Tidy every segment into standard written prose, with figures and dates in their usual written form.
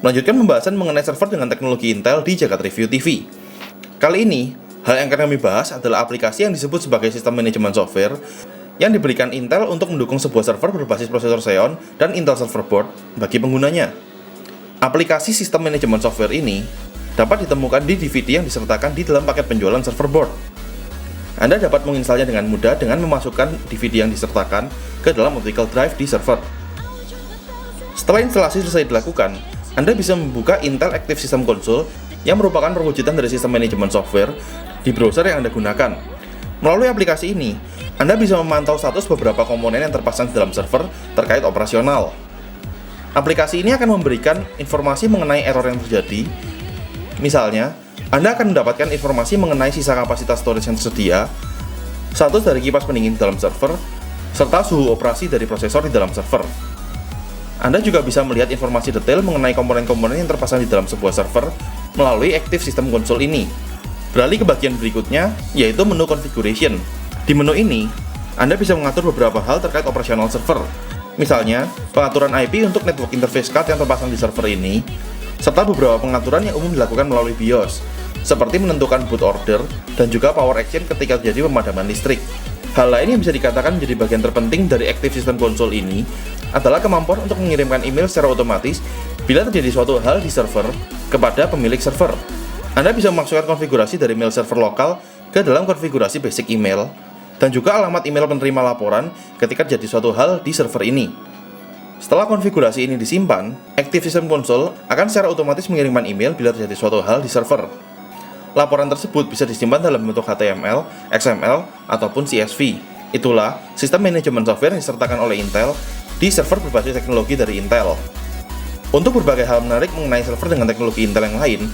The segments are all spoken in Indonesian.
Melanjutkan pembahasan mengenai server dengan teknologi Intel di Jagat Review TV. Kali ini, hal yang akan kami bahas adalah aplikasi yang disebut sebagai sistem manajemen software yang diberikan Intel untuk mendukung sebuah server berbasis prosesor Xeon dan Intel Server Board bagi penggunanya. Aplikasi sistem manajemen software ini dapat ditemukan di DVD yang disertakan di dalam paket penjualan server board. Anda dapat menginstalnya dengan mudah dengan memasukkan DVD yang disertakan ke dalam optical drive di server. Setelah instalasi selesai dilakukan, Anda bisa membuka Intel Active System Console yang merupakan perwujudan dari sistem manajemen software di browser yang Anda gunakan. Melalui aplikasi ini, Anda bisa memantau status beberapa komponen yang terpasang di dalam server terkait operasional. Aplikasi ini akan memberikan informasi mengenai error yang terjadi. Misalnya, Anda akan mendapatkan informasi mengenai sisa kapasitas storage yang tersedia, status dari kipas pendingin di dalam server, serta suhu operasi dari prosesor di dalam server. Anda juga bisa melihat informasi detail mengenai komponen-komponen yang terpasang di dalam sebuah server melalui Active System Console ini. Beralih ke bagian berikutnya, yaitu menu Configuration. Di menu ini, Anda bisa mengatur beberapa hal terkait operasional server. Misalnya, pengaturan IP untuk network interface card yang terpasang di server ini, serta beberapa pengaturan yang umum dilakukan melalui BIOS, seperti menentukan boot order dan juga power action ketika terjadi pemadaman listrik. Hal lain yang bisa dikatakan menjadi bagian terpenting dari Active System Console ini adalah kemampuan untuk mengirimkan email secara otomatis bila terjadi suatu hal di server kepada pemilik server. Anda bisa memasukkan konfigurasi dari mail server lokal ke dalam konfigurasi basic email dan juga alamat email penerima laporan ketika terjadi suatu hal di server ini. Setelah konfigurasi ini disimpan, Active System Console akan secara otomatis mengirimkan email bila terjadi suatu hal di server. Laporan tersebut bisa disimpan dalam bentuk HTML, XML, ataupun CSV. Itulah sistem manajemen software yang disertakan oleh Intel di server berbasis teknologi dari Intel. Untuk berbagai hal menarik mengenai server dengan teknologi Intel yang lain,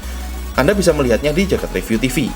Anda bisa melihatnya di Jagat Review TV.